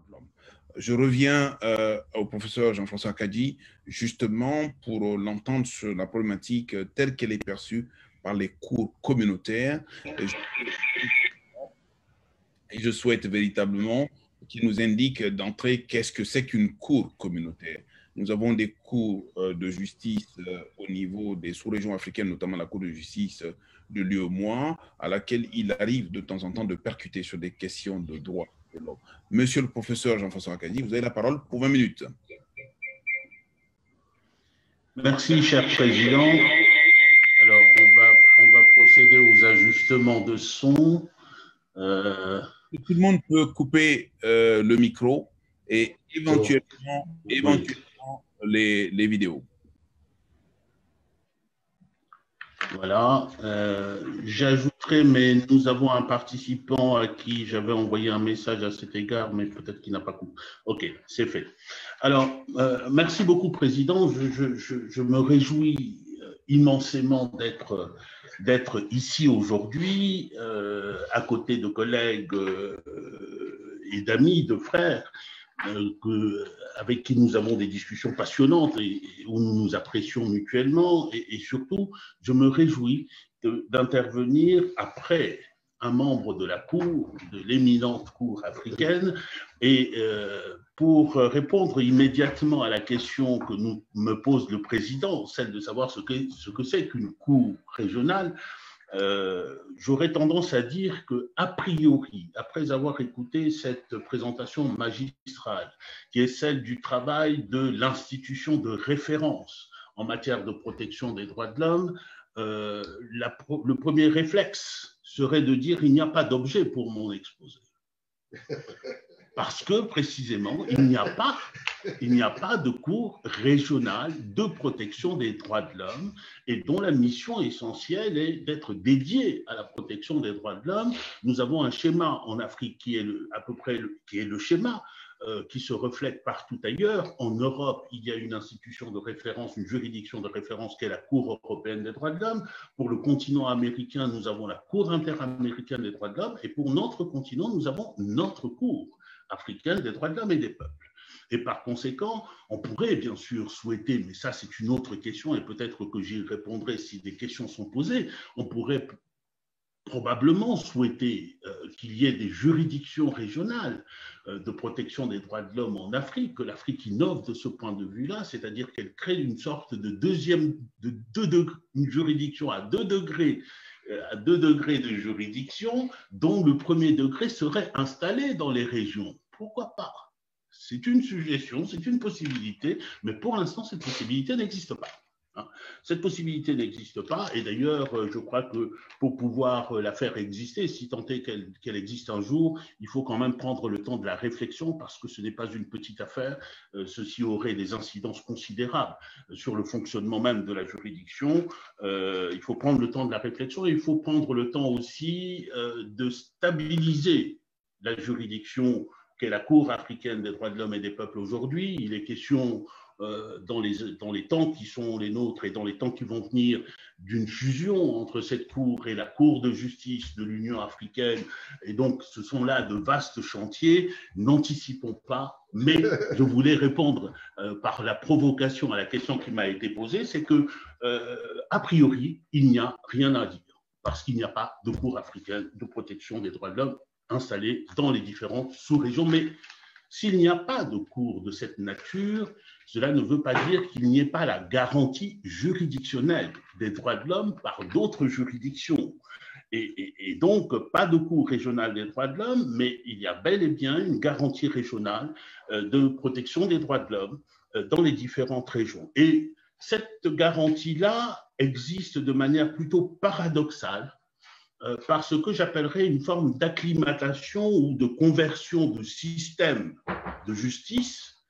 de l'homme. Je reviens au professeur Jean-François Kadi, justement pour l'entendre sur la problématique telle qu'elle est perçue par les cours communautaires. Et je souhaite véritablement qu'il nous indique d'entrée qu'est-ce que c'est qu'une cour communautaire. Nous avons des cours de justice au niveau des sous-régions africaines, notamment la cour de justice de l'UEMOA, à laquelle il arrive de temps en temps de percuter sur des questions de droit de l'homme. Monsieur le professeur Jean-François Akadi, vous avez la parole pour 20 minutes. Merci, cher président. Alors, on va procéder aux ajustements de son. Tout le monde peut couper le micro et éventuellement les vidéos. Voilà. J'ajouterai, mais nous avons un participant à qui j'avais envoyé un message à cet égard, mais peut-être qu'il n'a pas compris. OK, c'est fait. Alors, merci beaucoup, Président. Je me réjouis immensément d'être ici aujourd'hui, à côté de collègues et d'amis, de frères, avec qui nous avons des discussions passionnantes et où nous nous apprécions mutuellement. Et surtout, je me réjouis d'intervenir après un membre de la Cour, de l'éminente Cour africaine, et pour répondre immédiatement à la question que me pose le Président, celle de savoir ce que c'est qu'une Cour régionale. J'aurais tendance à dire que, a priori, après avoir écouté cette présentation magistrale, qui est celle du travail de l'institution de référence en matière de protection des droits de l'homme, le premier réflexe serait de dire il n'y a pas d'objet pour mon exposé. Parce que, précisément, il n'y a pas de cour régionale de protection des droits de l'homme et dont la mission essentielle est d'être dédiée à la protection des droits de l'homme. Nous avons un schéma en Afrique qui est à peu près le schéma qui se reflète partout ailleurs. En Europe, il y a une institution de référence, une juridiction de référence qui est la Cour européenne des droits de l'homme. Pour le continent américain, nous avons la Cour interaméricaine des droits de l'homme. Et pour notre continent, nous avons notre Cour africaine des droits de l'homme et des peuples. Et par conséquent, on pourrait bien sûr souhaiter, mais ça c'est une autre question et peut-être que j'y répondrai si des questions sont posées, on pourrait probablement souhaiter qu'il y ait des juridictions régionales de protection des droits de l'homme en Afrique, que l'Afrique innove de ce point de vue-là, c'est-à-dire qu'elle crée une sorte de une juridiction à 2 degrés de juridiction, dont le premier degré serait installé dans les régions. Pourquoi pas? C'est une suggestion, c'est une possibilité, mais pour l'instant, cette possibilité n'existe pas. Cette possibilité n'existe pas, et d'ailleurs, je crois que pour pouvoir la faire exister, si tant est qu'elle existe un jour, il faut quand même prendre le temps de la réflexion, parce que ce n'est pas une petite affaire. Ceci aurait des incidences considérables sur le fonctionnement même de la juridiction. Il faut prendre le temps de la réflexion, et il faut prendre le temps aussi de stabiliser la juridiction qu'est la Cour africaine des droits de l'homme et des peuples aujourd'hui. Il est question dans les temps qui sont les nôtres et dans les temps qui vont venir d'une fusion entre cette Cour et la Cour de justice de l'Union africaine. Et donc, ce sont là de vastes chantiers. N'anticipons pas, mais je voulais répondre par la provocation à la question qui m'a été posée, c'est que, a priori, il n'y a rien à dire, parce qu'il n'y a pas de Cour africaine de protection des droits de l'homme installée dans les différentes sous-régions. Mais s'il n'y a pas de cours de cette nature, cela ne veut pas dire qu'il n'y ait pas la garantie juridictionnelle des droits de l'homme par d'autres juridictions. Et donc, pas de cours régional des droits de l'homme, mais il y a bel et bien une garantie régionale de protection des droits de l'homme dans les différentes régions. Et cette garantie-là existe de manière plutôt paradoxale, par ce que j'appellerais une forme d'acclimatation ou de conversion de système de justice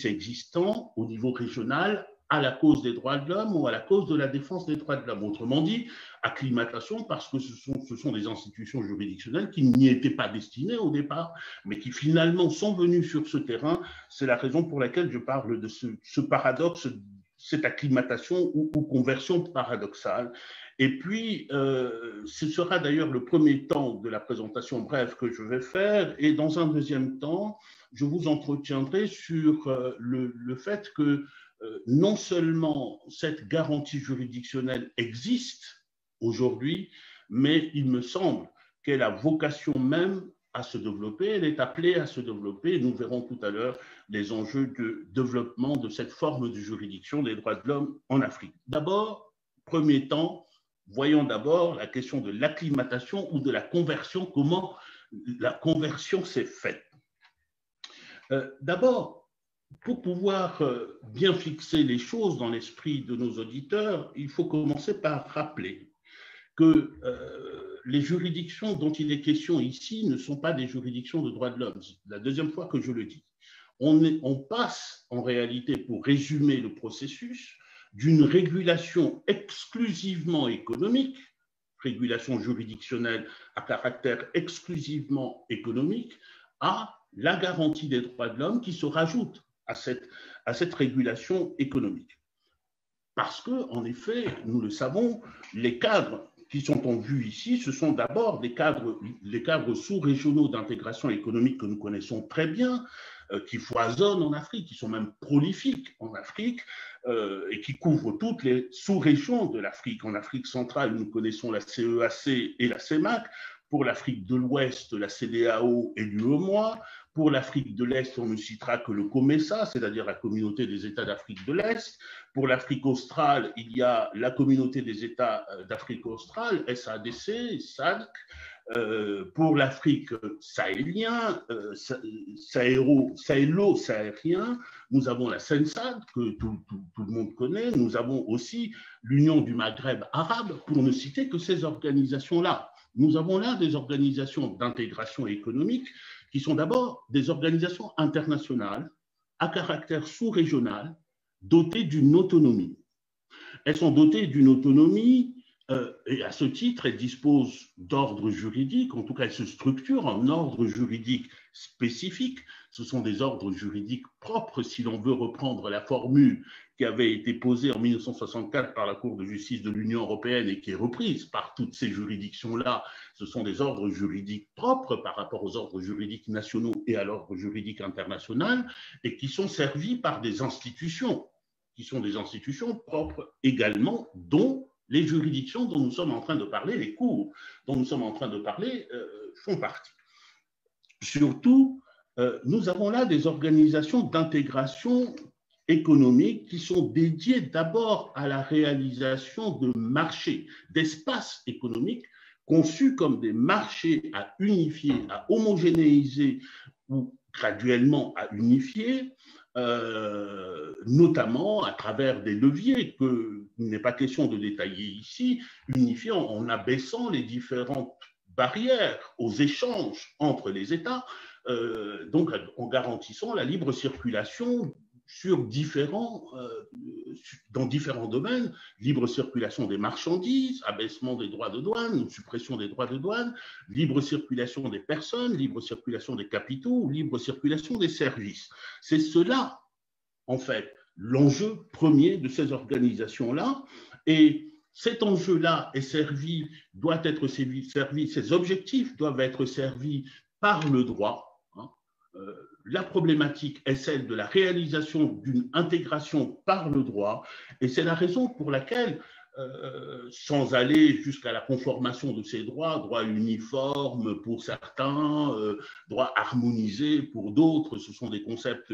existant au niveau régional à la cause des droits de l'homme ou à la cause de la défense des droits de l'homme. Autrement dit, acclimatation parce que ce sont des institutions juridictionnelles qui n'y étaient pas destinées au départ, mais qui finalement sont venues sur ce terrain. C'est la raison pour laquelle je parle de ce paradoxe, cette acclimatation ou conversion paradoxale. Et puis, ce sera d'ailleurs le premier temps de la présentation brève que je vais faire. Et dans un deuxième temps, je vous entretiendrai sur le fait que non seulement cette garantie juridictionnelle existe aujourd'hui, mais il me semble qu'elle a vocation même à se développer, elle est appelée à se développer. Nous verrons tout à l'heure les enjeux de développement de cette forme de juridiction des droits de l'homme en Afrique. D'abord, premier temps, voyons d'abord la question de l'acclimatation ou de la conversion, comment la conversion s'est faite. D'abord, pour pouvoir bien fixer les choses dans l'esprit de nos auditeurs, il faut commencer par rappeler que les juridictions dont il est question ici ne sont pas des juridictions de droits de l'homme. La deuxième fois que je le dis. On passe en réalité, pour résumer le processus, d'une régulation exclusivement économique, régulation juridictionnelle à caractère exclusivement économique, à la garantie des droits de l'homme qui se rajoute à cette régulation économique. Parce que, en effet, nous le savons, les cadres qui sont en vue ici, ce sont d'abord les cadres sous-régionaux d'intégration économique que nous connaissons très bien, qui foisonnent en Afrique, qui sont même prolifiques en Afrique, et qui couvrent toutes les sous-régions de l'Afrique. En Afrique centrale, nous connaissons la CEAC et la CEMAC. Pour l'Afrique de l'Ouest, la CEDEAO et l'UEMOA. Pour l'Afrique de l'Est, on ne citera que le COMESA, c'est-à-dire la Communauté des États d'Afrique de l'Est. Pour l'Afrique australe, il y a la Communauté des États d'Afrique australe, SADC, SADC. Pour l'Afrique sahélienne, sahélo-sahérien, nous avons la SENSAD, que tout le monde connaît. Nous avons aussi l'Union du Maghreb arabe, pour ne citer que ces organisations-là. Nous avons là des organisations d'intégration économique qui sont d'abord des organisations internationales à caractère sous-régional, dotées d'une autonomie. Elles sont dotées d'une autonomie et à ce titre, elles disposent d'ordre juridique, en tout cas elles se structurent en ordre juridique spécifique. Ce sont des ordres juridiques propres, si l'on veut reprendre la formule qui avait été posée en 1964 par la Cour de justice de l'Union européenne et qui est reprise par toutes ces juridictions-là. Ce sont des ordres juridiques propres par rapport aux ordres juridiques nationaux et à l'ordre juridique international, et qui sont servis par des institutions, qui sont des institutions propres également, dont les juridictions dont nous sommes en train de parler, les cours dont nous sommes en train de parler, font partie. Surtout, nous avons là des organisations d'intégration économique qui sont dédiées d'abord à la réalisation de marchés, d'espaces économiques conçus comme des marchés à unifier, à homogénéiser ou graduellement à unifier, notamment à travers des leviers que il n'est pas question de détailler ici, unifiés en abaissant les différentes barrières aux échanges entre les États, donc en garantissant la libre circulation dans différents domaines, libre circulation des marchandises, abaissement des droits de douane, suppression des droits de douane, libre circulation des personnes, libre circulation des capitaux, libre circulation des services. C'est cela, en fait, l'enjeu premier de ces organisations-là. Et cet enjeu-là doit être servi, ces objectifs doivent être servis par le droit. La problématique est celle de la réalisation d'une intégration par le droit, et c'est la raison pour laquelle, sans aller jusqu'à la conformation de ces droits uniformes pour certains, droits harmonisés pour d'autres, ce sont des concepts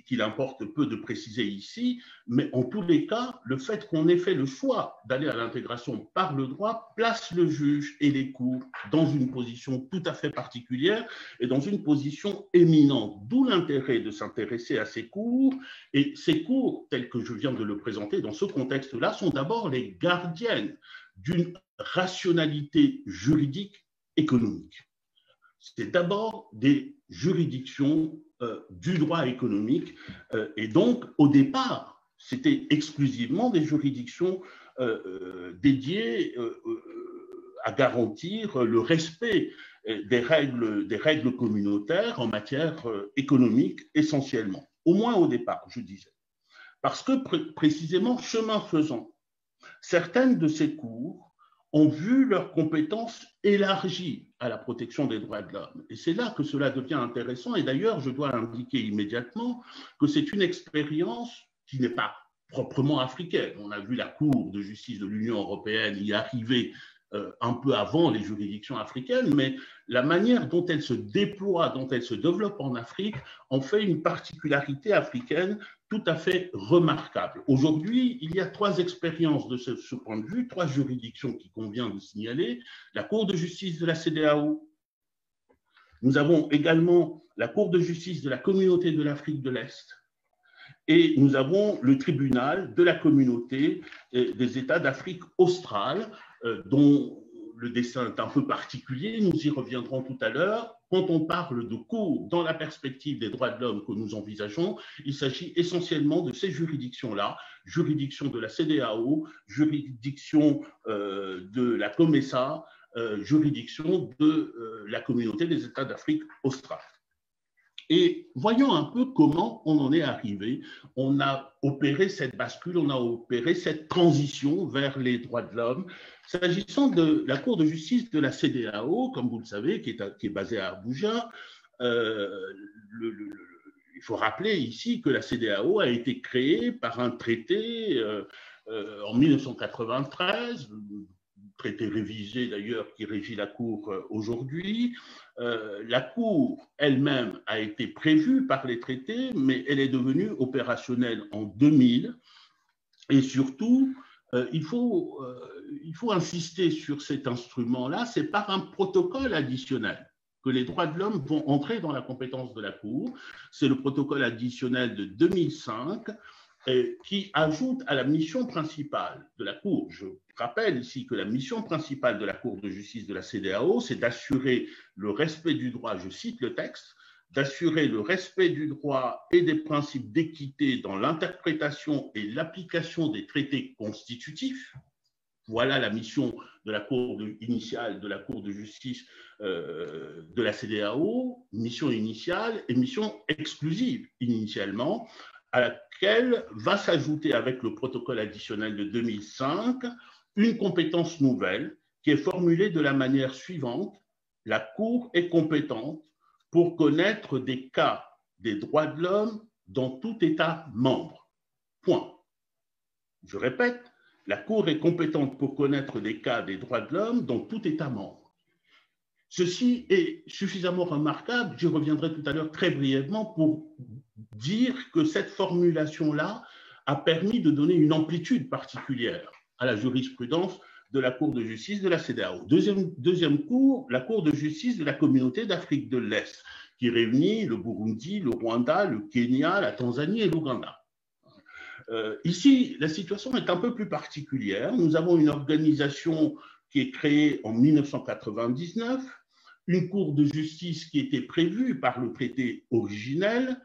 qu'il importe peu de préciser ici, mais en tous les cas, le fait qu'on ait fait le choix d'aller à l'intégration par le droit place le juge et les cours dans une position tout à fait particulière et dans une position éminente, d'où l'intérêt de s'intéresser à ces cours. Et ces cours, tels que je viens de le présenter dans ce contexte-là, sont d'abord les gardiennes d'une rationalité juridique économique. C'est d'abord des juridictions du droit économique, et donc au départ c'était exclusivement des juridictions dédiées à garantir le respect des règles communautaires en matière économique essentiellement, au moins au départ, je disais, parce que précisément chemin faisant, certaines de ces cours ont vu leurs compétences élargies à la protection des droits de l'homme. Et c'est là que cela devient intéressant. Et d'ailleurs, je dois indiquer immédiatement que c'est une expérience qui n'est pas proprement africaine. On a vu la Cour de justice de l'Union européenne y arriver un peu avant les juridictions africaines, mais la manière dont elle se déploie, dont elle se développe en Afrique, en fait une particularité africaine tout à fait remarquable. Aujourd'hui, il y a 3 expériences de ce point de vue, 3 juridictions qui convient de signaler. La Cour de justice de la CEDEAO, nous avons également la Cour de justice de la Communauté de l'Afrique de l'Est, et nous avons le tribunal de la communauté des États d'Afrique australe, dont le dessin est un peu particulier, nous y reviendrons tout à l'heure. Quand on parle de cours dans la perspective des droits de l'homme que nous envisageons, il s'agit essentiellement de ces juridictions-là, juridiction de la CEDEAO, juridiction de la COMESA, juridiction de la communauté des États d'Afrique australe. Et voyons un peu comment on en est arrivé. On a opéré cette bascule, on a opéré cette transition vers les droits de l'homme. S'agissant de la Cour de justice de la CEDEAO, comme vous le savez, qui est basée à Abuja, il faut rappeler ici que la CEDEAO a été créée par un traité en 1993, traité révisé d'ailleurs qui régit la Cour aujourd'hui. La Cour elle-même a été prévue par les traités, mais elle est devenue opérationnelle en 2000. Et surtout, il faut insister sur cet instrument-là, c'est par un protocole additionnel que les droits de l'homme vont entrer dans la compétence de la Cour. C'est le protocole additionnel de 2005 qui ajoute à la mission principale de la Cour. Je rappelle ici que la mission principale de la Cour de justice de la CEDEAO, c'est d'assurer le respect du droit, je cite le texte, d'assurer le respect du droit et des principes d'équité dans l'interprétation et l'application des traités constitutifs. Voilà la mission de la Cour initiale de la Cour de justice de la CEDEAO, mission initiale et mission exclusive initialement, à laquelle va s'ajouter avec le protocole additionnel de 2005 une compétence nouvelle qui est formulée de la manière suivante. La Cour est compétente pour connaître des cas des droits de l'homme dans tout État membre. Point. Je répète, la Cour est compétente pour connaître des cas des droits de l'homme dans tout État membre. Ceci est suffisamment remarquable, j'y reviendrai tout à l'heure très brièvement pour dire que cette formulation-là a permis de donner une amplitude particulière à la jurisprudence de la Cour de justice de la CEDEAO. Deuxième cour, la Cour de justice de la Communauté d'Afrique de l'Est, qui réunit le Burundi, le Rwanda, le Kenya, la Tanzanie et l'Ouganda. Ici, la situation est un peu plus particulière. Nous avons une organisation qui est créée en 1999, une cour de justice qui était prévue par le traité originel,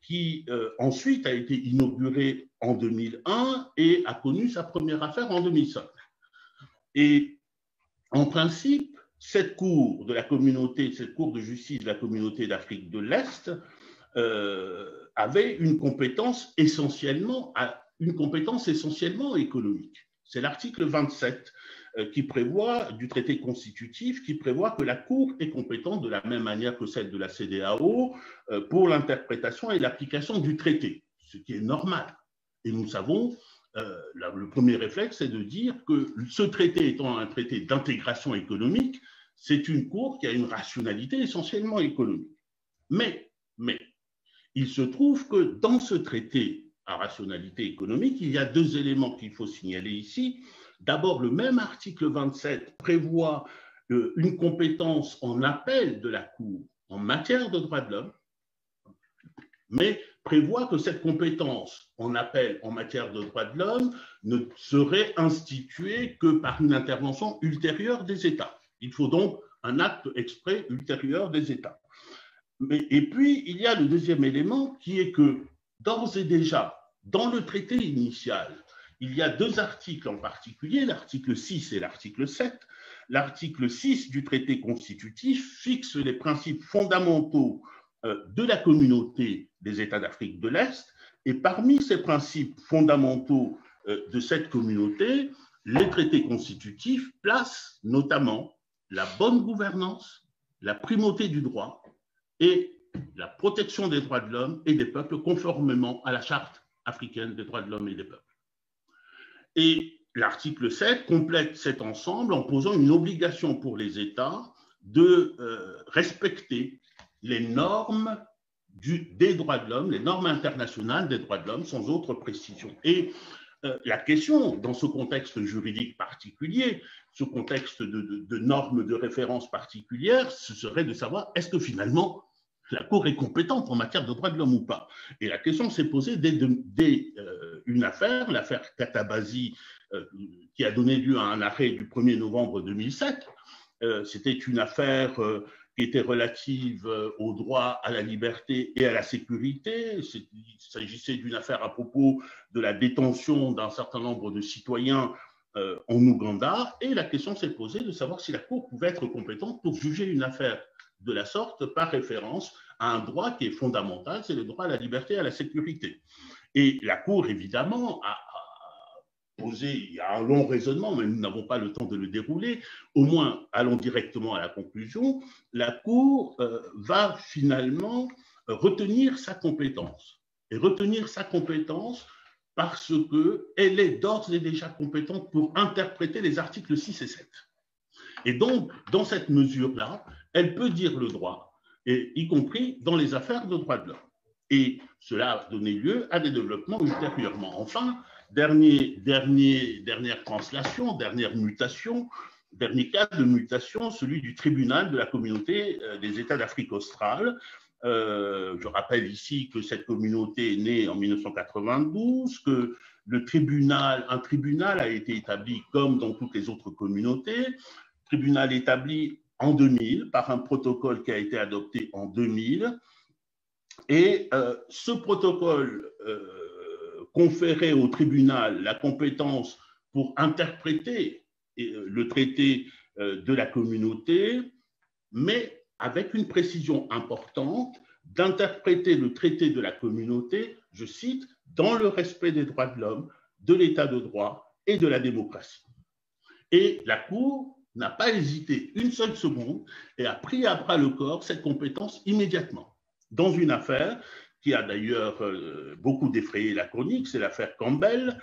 qui ensuite a été inaugurée en 2001 et a connu sa première affaire en 2005. Et en principe, cette cour de la communauté, cette cour de justice de la Communauté d'Afrique de l'Est avait une compétence essentiellement économique. C'est l'article 27 qui prévoit, du traité constitutif, qui prévoit que la Cour est compétente de la même manière que celle de la CEDEAO pour l'interprétation et l'application du traité, ce qui est normal. Et nous savons, le premier réflexe, c'est de dire que ce traité étant un traité d'intégration économique, c'est une Cour qui a une rationalité essentiellement économique. Mais, il se trouve que dans ce traité à rationalité économique, il y a 2 éléments qu'il faut signaler ici. D'abord, le même article 27 prévoit une compétence en appel de la Cour en matière de droits de l'homme, mais prévoit que cette compétence en appel en matière de droits de l'homme ne serait instituée que par une intervention ultérieure des États. Il faut donc un acte exprès ultérieur des États. Et puis, il y a le deuxième élément qui est que, d'ores et déjà, dans le traité initial, il y a 2 articles en particulier, l'article 6 et l'article 7. L'article 6 du traité constitutif fixe les principes fondamentaux de la communauté des États d'Afrique de l'Est. Et parmi ces principes fondamentaux de cette communauté, les traités constitutifs placent notamment la bonne gouvernance, la primauté du droit et la protection des droits de l'homme et des peuples conformément à la Charte africaine des droits de l'homme et des peuples. Et l'article 7 complète cet ensemble en posant une obligation pour les États de respecter les normes des droits de l'homme, les normes internationales des droits de l'homme, sans autre précision. Et la question, dans ce contexte juridique particulier, ce contexte de normes de référence particulières, ce serait de savoir est-ce que finalement la Cour est compétente en matière de droits de l'homme ou pas. Et la question s'est posée dès une affaire, l'affaire Katabazi, qui a donné lieu à un arrêt du 1er novembre 2007. C'était une affaire qui était relative au droit à la liberté et à la sécurité. Il s'agissait d'une affaire à propos de la détention d'un certain nombre de citoyens en Ouganda. Et la question s'est posée de savoir si la Cour pouvait être compétente pour juger une affaire de la sorte par référence à un droit qui est fondamental, c'est le droit à la liberté et à la sécurité. Et la Cour, évidemment, a posé, il y a un long raisonnement, mais nous n'avons pas le temps de le dérouler, au moins allons directement à la conclusion, la Cour va finalement retenir sa compétence. Et retenir sa compétence parce qu'elle est d'ores et déjà compétente pour interpréter les articles 6 et 7. Et donc, dans cette mesure-là, elle peut dire le droit, et y compris dans les affaires de droits de l'homme. Et cela a donné lieu à des développements ultérieurement. Enfin, dernière translation, dernière mutation, dernier cas de mutation, celui du tribunal de la communauté des États d'Afrique australe. Je rappelle ici que cette communauté est née en 1992, que un tribunal a été établi comme dans toutes les autres communautés, tribunal établi en 2000 par un protocole qui a été adopté en 2000. Et ce protocole conférait au tribunal la compétence pour interpréter le traité de la communauté, mais avec une précision importante d'interpréter le traité de la communauté, je cite, dans le respect des droits de l'homme, de l'état de droit et de la démocratie. Et la Cour n'a pas hésité une seule seconde et a pris à bras le corps cette compétence immédiatement. Dans une affaire qui a d'ailleurs beaucoup défrayé la chronique, c'est l'affaire Campbell,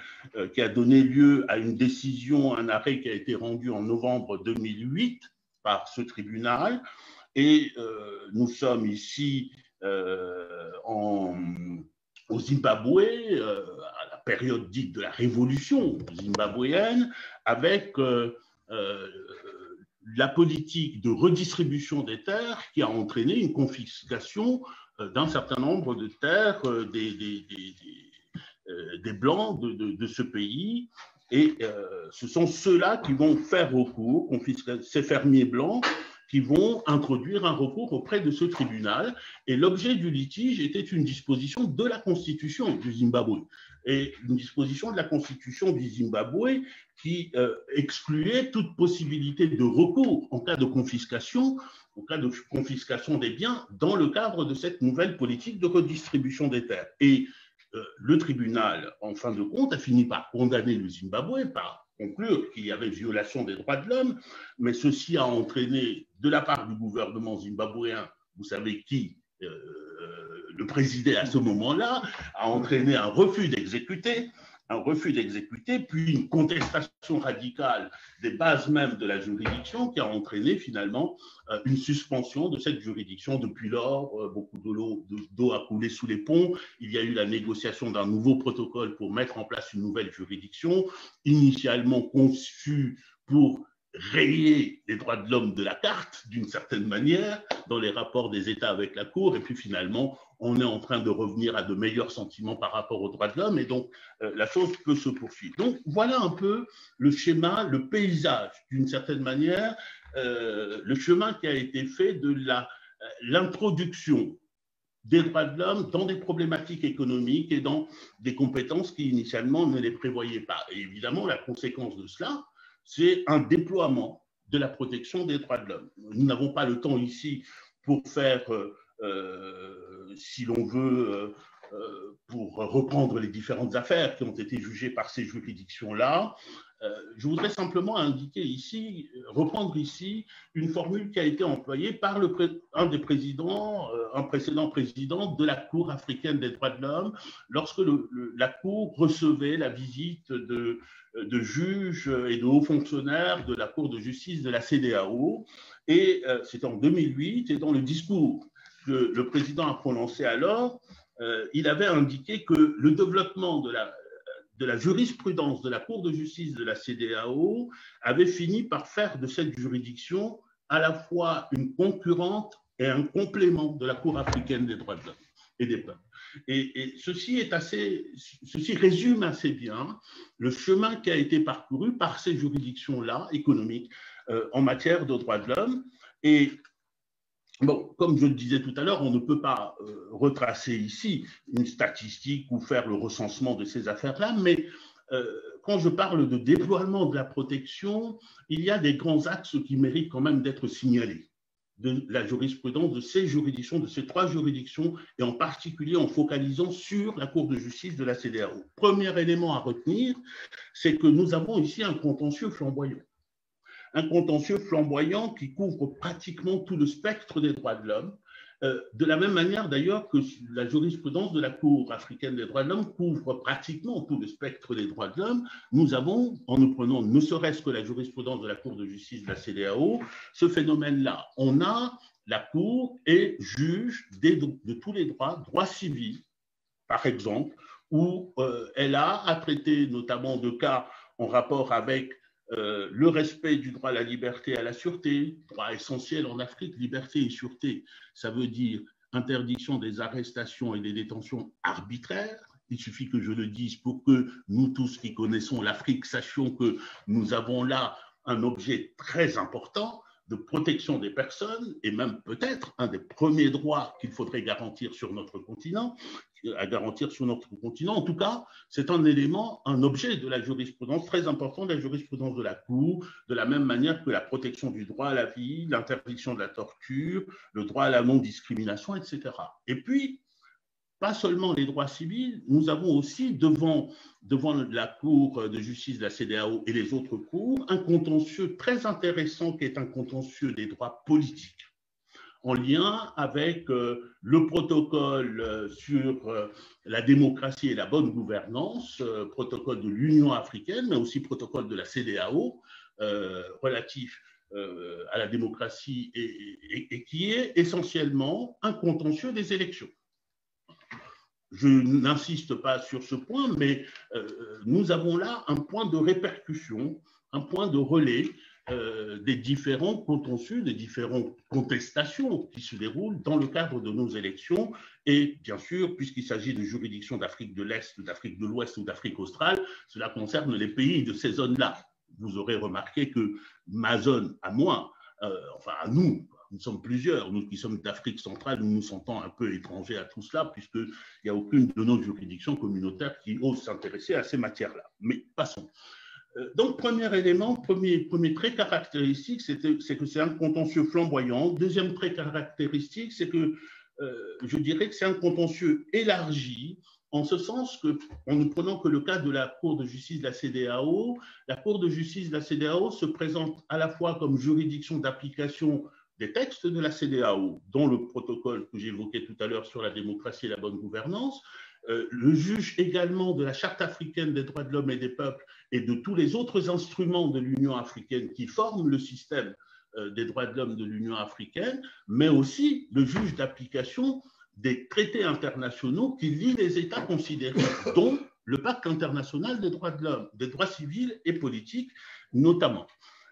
qui a donné lieu à une décision, un arrêt qui a été rendu en novembre 2008 par ce tribunal. Et nous sommes ici au Zimbabwe, à la période dite de la révolution zimbabwéenne, avec la politique de redistribution des terres qui a entraîné une confiscation d'un certain nombre de terres des Blancs de ce pays. Et ce sont ceux-là qui vont faire recours, ces fermiers blancs, qui vont introduire un recours auprès de ce tribunal. Et l'objet du litige était une disposition de la Constitution du Zimbabwe. Et une disposition de la Constitution du Zimbabwe qui excluait toute possibilité de recours en cas de confiscation des biens dans le cadre de cette nouvelle politique de redistribution des terres. Et le tribunal, en fin de compte, a fini par condamner le Zimbabwe, par conclure qu'il y avait violation des droits de l'homme, mais ceci a entraîné, de la part du gouvernement zimbabwéen, vous savez qui le présidait à ce moment-là, a entraîné un refus d'exécuter, puis une contestation radicale des bases même de la juridiction qui a entraîné finalement une suspension de cette juridiction. Depuis lors, beaucoup d'eau a coulé sous les ponts. Il y a eu la négociation d'un nouveau protocole pour mettre en place une nouvelle juridiction, initialement conçue pour rayer les droits de l'homme de la carte, d'une certaine manière, dans les rapports des États avec la Cour, et puis finalement, on est en train de revenir à de meilleurs sentiments par rapport aux droits de l'homme, et donc la chose peut se poursuivre. Donc voilà un peu le schéma, le paysage, d'une certaine manière, le chemin qui a été fait de l'introduction des droits de l'homme dans des problématiques économiques et dans des compétences qui initialement ne les prévoyaient pas. Et évidemment, la conséquence de cela, c'est un déploiement de la protection des droits de l'homme. Nous n'avons pas le temps ici pour faire, si l'on veut, pour reprendre les différentes affaires qui ont été jugées par ces juridictions-là. Je voudrais simplement indiquer ici, reprendre ici une formule qui a été employée par un des présidents, un précédent président de la Cour africaine des droits de l'homme, lorsque la Cour recevait la visite de juges et de hauts fonctionnaires de la Cour de justice de la CEDEAO. Et c'était en 2008, et dans le discours que le président a prononcé alors, il avait indiqué que le développement de la jurisprudence de la Cour de justice de la CEDEAO avait fini par faire de cette juridiction à la fois une concurrente et un complément de la Cour africaine des droits de l'homme et des peuples. Et ceci résume assez bien le chemin qui a été parcouru par ces juridictions-là économiques en matière de droits de l'homme. Et bon, comme je le disais tout à l'heure, on ne peut pas retracer ici une statistique ou faire le recensement de ces affaires-là, mais quand je parle de déploiement de la protection, il y a des grands axes qui méritent quand même d'être signalés de la jurisprudence de ces juridictions, de ces 3 juridictions, et en particulier en focalisant sur la Cour de justice de la CEDEAO. Premier élément à retenir, c'est que nous avons ici un contentieux flamboyant. Un contentieux flamboyant qui couvre pratiquement tout le spectre des droits de l'homme, de la même manière d'ailleurs que la jurisprudence de la Cour africaine des droits de l'homme couvre pratiquement tout le spectre des droits de l'homme. Nous avons, en nous prenant ne serait-ce que la jurisprudence de la Cour de justice de la CEDEAO, ce phénomène-là. On a la Cour et juge de tous les droits civils, par exemple, où elle a à traiter notamment de cas en rapport avec le respect du droit à la liberté et à la sûreté, droit essentiel en Afrique, liberté et sûreté, ça veut dire interdiction des arrestations et des détentions arbitraires. Il suffit que je le dise pour que nous tous qui connaissons l'Afrique sachions que nous avons là un objet très important de protection des personnes et même peut-être un des premiers droits qu'il faudrait garantir sur notre continent, En tout cas, c'est un élément, un objet de la jurisprudence très important, de la jurisprudence de la Cour, de la même manière que la protection du droit à la vie, l'interdiction de la torture, le droit à la non-discrimination, etc. Et puis, pas seulement les droits civils, nous avons aussi devant la Cour de justice de la CEDEAO et les autres cours, un contentieux très intéressant qui est un contentieux des droits politiques, en lien avec le protocole sur la démocratie et la bonne gouvernance, protocole de l'Union africaine, mais aussi protocole de la CEDEAO relatif à la démocratie et qui est essentiellement un contentieux des élections. Je n'insiste pas sur ce point, mais nous avons là un point de répercussion, un point de relais des différents contentieux, des différentes contestations qui se déroulent dans le cadre de nos élections. Et bien sûr, puisqu'il s'agit de juridictions d'Afrique de l'Est, d'Afrique de l'Ouest ou d'Afrique australe, cela concerne les pays de ces zones-là. Vous aurez remarqué que ma zone, à moi, enfin à nous sommes plusieurs, nous qui sommes d'Afrique centrale, nous nous sentons un peu étrangers à tout cela, puisqu'il n'y a aucune de nos juridictions communautaires qui ose s'intéresser à ces matières-là. Mais passons. Donc, premier élément, premier trait caractéristique, c'est que c'est un contentieux flamboyant. Deuxième trait caractéristique, c'est que je dirais que c'est un contentieux élargi, en ce sens qu'en ne prenant que le cas de la Cour de justice de la CEDEAO, la Cour de justice de la CEDEAO se présente à la fois comme juridiction d'application des textes de la CEDEAO, dont le protocole que j'évoquais tout à l'heure sur la démocratie et la bonne gouvernance, le juge également de la Charte africaine des droits de l'homme et des peuples et de tous les autres instruments de l'Union africaine qui forment le système des droits de l'homme de l'Union africaine, mais aussi le juge d'application des traités internationaux qui lient les États considérés, dont le Pacte international des droits de l'homme, des droits civils et politiques notamment.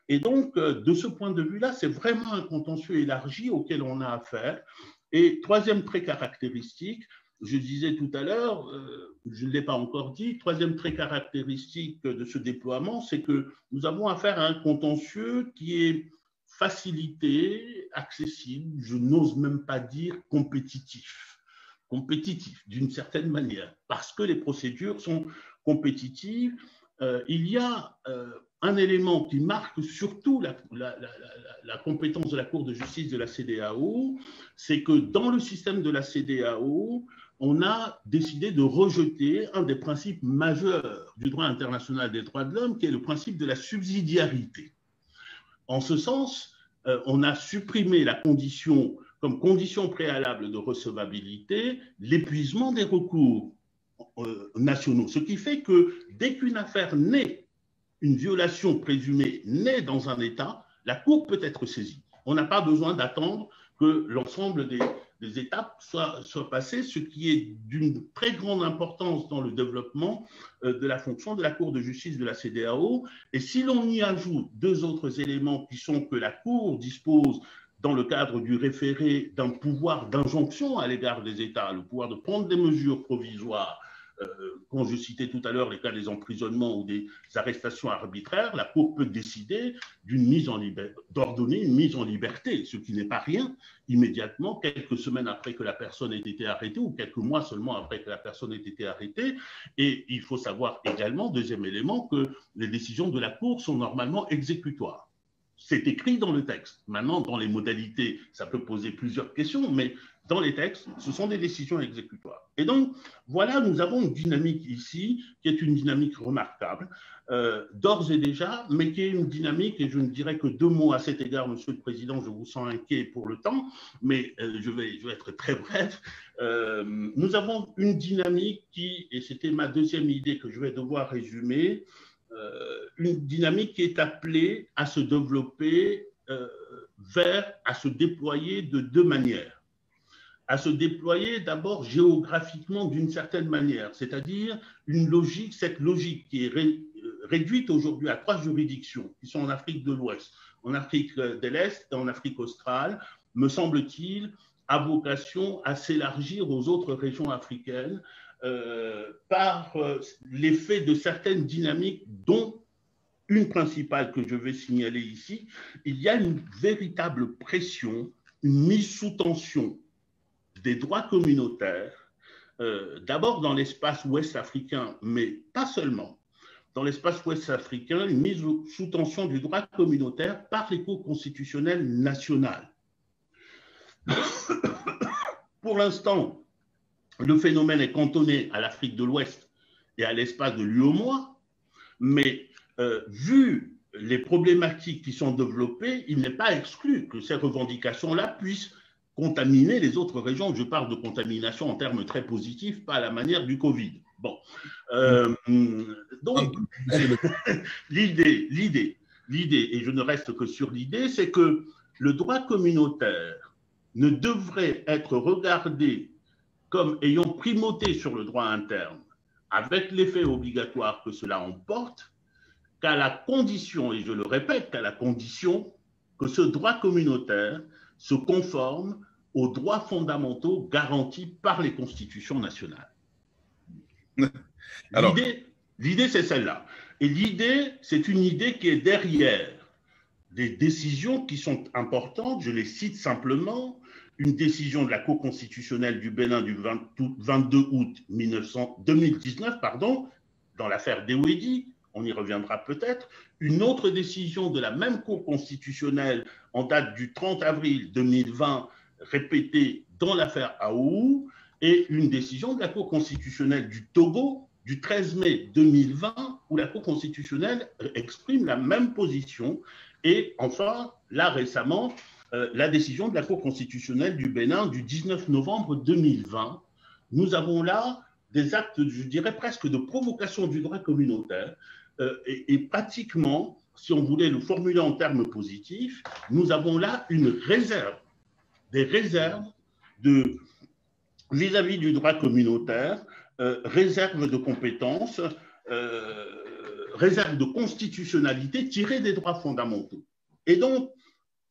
Et donc, de ce point de vue-là, c'est vraiment un contentieux élargi auquel on a affaire. Et troisième trait caractéristique, je disais tout à l'heure, je ne l'ai pas encore dit, troisième trait caractéristique de ce déploiement, c'est que nous avons affaire à un contentieux qui est facilité, accessible, je n'ose même pas dire compétitif d'une certaine manière, parce que les procédures sont compétitives. Il y a un élément qui marque surtout la compétence de la Cour de justice de la CEDEAO, c'est que dans le système de la CEDEAO, on a décidé de rejeter un des principes majeurs du droit international des droits de l'homme, qui est le principe de la subsidiarité. En ce sens, on a supprimé la condition, comme condition préalable de recevabilité, l'épuisement des recours nationaux. Ce qui fait que dès qu'une affaire naît, une violation présumée naît dans un État, la Cour peut être saisie. On n'a pas besoin d'attendre que l'ensemble des étapes soient passées, ce qui est d'une très grande importance dans le développement de la fonction de la Cour de justice de la CEDEAO. Et si l'on y ajoute deux autres éléments qui sont que la Cour dispose, dans le cadre du référé, d'un pouvoir d'injonction à l'égard des États, le pouvoir de prendre des mesures provisoires, quand je citais tout à l'heure les cas des emprisonnements ou des arrestations arbitraires, la Cour peut décider d'ordonner une mise en liberté, ce qui n'est pas rien, immédiatement, quelques semaines après que la personne ait été arrêtée ou quelques mois seulement après que la personne ait été arrêtée. Et il faut savoir également, deuxième élément, que les décisions de la Cour sont normalement exécutoires. C'est écrit dans le texte. Maintenant, dans les modalités, ça peut poser plusieurs questions, mais dans les textes, ce sont des décisions exécutoires. Et donc, voilà, nous avons une dynamique ici qui est une dynamique remarquable, d'ores et déjà, mais qui est une dynamique, et je ne dirais que deux mots à cet égard, Monsieur le Président, je vous sens inquiet pour le temps, mais je vais être très bref. Nous avons une dynamique qui, et c'était ma deuxième idée que je vais devoir résumer, une dynamique qui est appelée à se développer à se déployer de deux manières. À se déployer d'abord géographiquement d'une certaine manière, c'est-à-dire cette logique qui est réduite aujourd'hui à 3 juridictions qui sont en Afrique de l'Ouest, en Afrique de l'Est et en Afrique australe, me semble-t-il, a vocation à s'élargir aux autres régions africaines par l'effet de certaines dynamiques, dont une principale que je vais signaler ici. Il y a une véritable pression, une mise sous tension des droits communautaires, d'abord dans l'espace ouest africain, mais pas seulement. Dans l'espace ouest africain, une mise sous tension du droit communautaire par les cours constitutionnelles nationales. Pour l'instant, le phénomène est cantonné à l'Afrique de l'Ouest et à l'espace de l'UEMOA, mais vu les problématiques qui sont développées, il n'est pas exclu que ces revendications-là puissent contaminer les autres régions. Je parle de contamination en termes très positifs, pas à la manière du Covid. Bon. Donc, l'idée, et je ne reste que sur l'idée, c'est que le droit communautaire ne devrait être regardé comme ayant primauté sur le droit interne, avec l'effet obligatoire que cela emporte, qu'à la condition, et je le répète, qu'à la condition que ce droit communautaire se conforme aux droits fondamentaux garantis par les constitutions nationales. L'idée, c'est celle-là. Et l'idée, c'est une idée qui est derrière des décisions qui sont importantes. Je les cite simplement. Une décision de la Cour constitutionnelle du Bénin du 22 août 2019, dans l'affaire Dewedi, on y reviendra peut-être. Une autre décision de la même Cour constitutionnelle en date du 30 avril 2020, répétée dans l'affaire Aoun, et une décision de la Cour constitutionnelle du Togo du 13 mai 2020, où la Cour constitutionnelle exprime la même position. Et enfin, là récemment, la décision de la Cour constitutionnelle du Bénin du 19 novembre 2020. Nous avons là des actes, je dirais presque de provocation du droit communautaire, et pratiquement, si on voulait le formuler en termes positifs, nous avons là une réserve, des réserves vis-à-vis du droit communautaire, réserve de compétences, réserve de constitutionnalité tirée des droits fondamentaux. Et donc,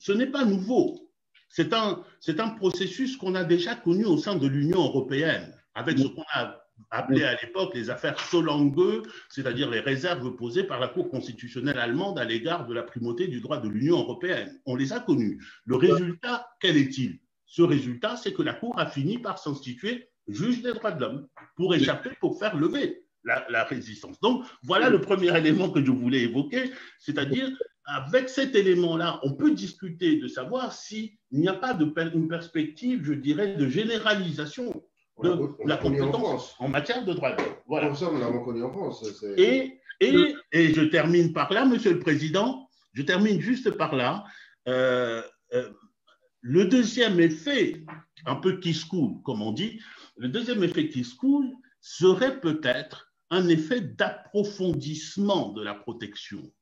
ce n'est pas nouveau. C'est un processus qu'on a déjà connu au sein de l'Union européenne, avec ce qu'on a appelé à l'époque les affaires Solange, c'est-à-dire les réserves posées par la Cour constitutionnelle allemande à l'égard de la primauté du droit de l'Union européenne. On les a connus. Le résultat, quel est-il? Ce résultat, c'est que la Cour a fini par s'instituer juge des droits de l'homme pour faire lever la résistance. Donc, voilà le premier élément que je voulais évoquer, c'est-à-dire, avec cet élément-là, on peut discuter de savoir s'il n'y a pas une perspective, je dirais, de généralisation de la compétence en matière de droits de l'homme. Voilà. Ça, nous l'avons connu en France. Et je termine par là, Monsieur le Président, je termine juste par là. Le deuxième effet, un peu kiss cool, comme on dit, le deuxième effet kiss cool serait peut-être un effet d'approfondissement de la protection.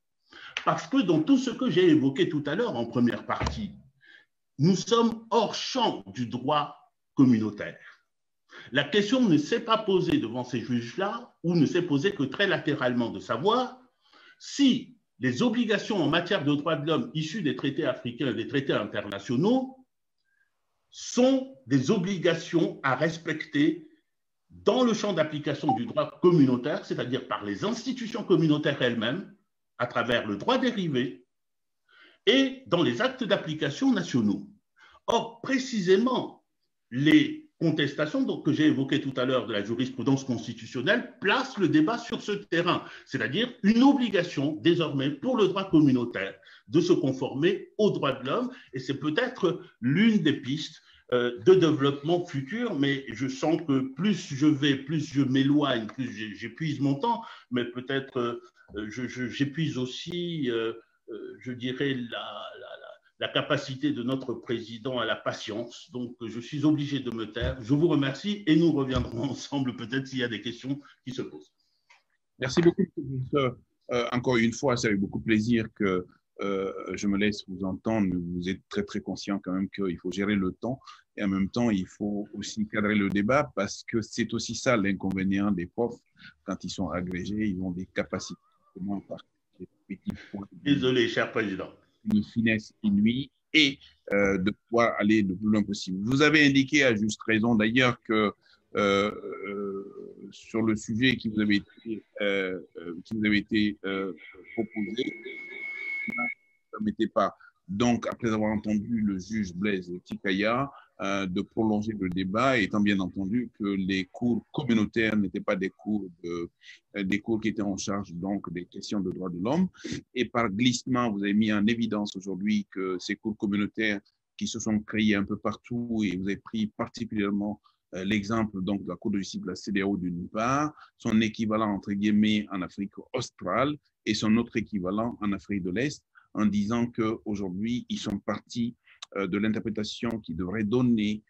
Parce que dans tout ce que j'ai évoqué tout à l'heure en première partie, nous sommes hors champ du droit communautaire. La question ne s'est pas posée devant ces juges-là, ou ne s'est posée que très latéralement, de savoir si les obligations en matière de droits de l'homme issues des traités africains et des traités internationaux sont des obligations à respecter dans le champ d'application du droit communautaire, c'est-à-dire par les institutions communautaires elles-mêmes, à travers le droit dérivé, et dans les actes d'application nationaux. Or, précisément, les contestations que j'ai évoquées tout à l'heure de la jurisprudence constitutionnelle placent le débat sur ce terrain, c'est-à-dire une obligation désormais pour le droit communautaire de se conformer aux droits de l'homme, et c'est peut-être l'une des pistes de développement futur, mais je sens que plus je m'éloigne, plus j'épuise mon temps, mais peut-être j'épuise aussi, je dirais, la capacité de notre président à la patience. Donc, je suis obligé de me taire. Je vous remercie et nous reviendrons ensemble peut-être s'il y a des questions qui se posent. Merci beaucoup, professeur. Encore une fois, c'est avec beaucoup de plaisir que je me laisse vous entendre. Vous êtes très, très conscient quand même qu'il faut gérer le temps et en même temps, il faut aussi cadrer le débat parce que c'est aussi ça l'inconvénient des profs. Quand ils sont agrégés, ils ont des capacités. Désolé, cher président. Une finesse inouïe et de pouvoir aller le plus loin possible. Vous avez indiqué à juste raison d'ailleurs que sur le sujet qui vous avait été proposé, ne permettez pas, donc après avoir entendu le juge Blaise Tikaya, de prolonger le débat, étant bien entendu que les cours communautaires n'étaient pas des cours qui étaient en charge donc des questions de droits de l'homme. Et par glissement, vous avez mis en évidence aujourd'hui que ces cours communautaires qui se sont créés un peu partout, et vous avez pris particulièrement l'exemple donc de la Cour de justice de la CEDEAO d'une part, son équivalent entre guillemets en Afrique australe et son autre équivalent en Afrique de l'Est, en disant qu'aujourd'hui, ils sont partis de l'interprétation qui devrait donner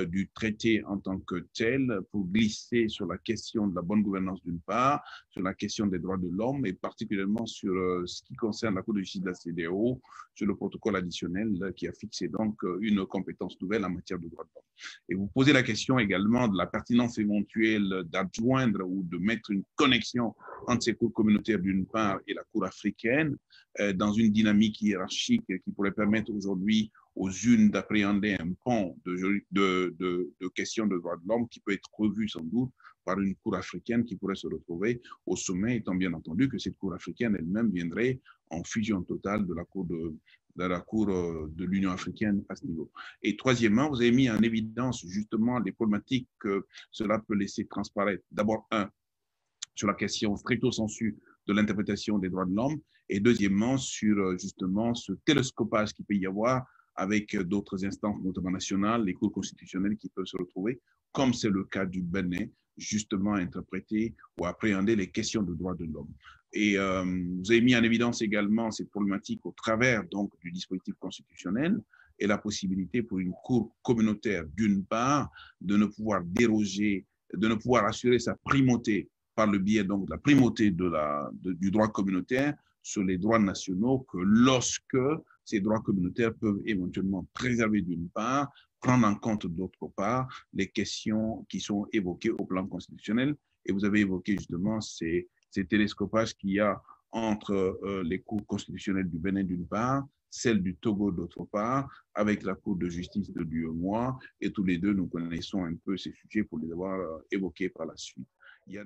du traité en tant que tel pour glisser sur la question de la bonne gouvernance d'une part, sur la question des droits de l'homme et particulièrement sur ce qui concerne la Cour de justice de la CEDEAO, sur le protocole additionnel qui a fixé donc une compétence nouvelle en matière de droits de l'homme. Et vous posez la question également de la pertinence éventuelle d'adjoindre ou de mettre une connexion entre ces cours communautaires d'une part et la Cour africaine dans une dynamique hiérarchique qui pourrait permettre aujourd'hui aux unes d'appréhender un pan de questions de droits de l'homme qui peut être revu sans doute par une cour africaine qui pourrait se retrouver au sommet, étant bien entendu que cette cour africaine elle-même viendrait en fusion totale de la cour de l'Union africaine à ce niveau. Et troisièmement, vous avez mis en évidence justement les problématiques que cela peut laisser transparaître. D'abord, sur la question stricto sensu de l'interprétation des droits de l'homme, et deuxièmement, sur justement ce télescopage qu'il peut y avoir avec d'autres instances, notamment nationales, les cours constitutionnels qui peuvent se retrouver, comme c'est le cas du Bénin, justement interpréter ou appréhender les questions de droits de l'homme. Et vous avez mis en évidence également cette problématique au travers donc du dispositif constitutionnel et la possibilité pour une cour communautaire, d'une part, de ne pouvoir déroger, de ne pouvoir assurer sa primauté par le biais donc de la primauté du droit communautaire sur les droits nationaux que lorsque ces droits communautaires peuvent éventuellement préserver d'une part, prendre en compte d'autre part les questions qui sont évoquées au plan constitutionnel. Et vous avez évoqué justement ces télescopages qu'il y a entre les cours constitutionnelles du Bénin d'une part, celle du Togo d'autre part, avec la Cour de justice de l'UEMOA, et tous les deux, nous connaissons un peu ces sujets pour les avoir évoqués par la suite. Il y a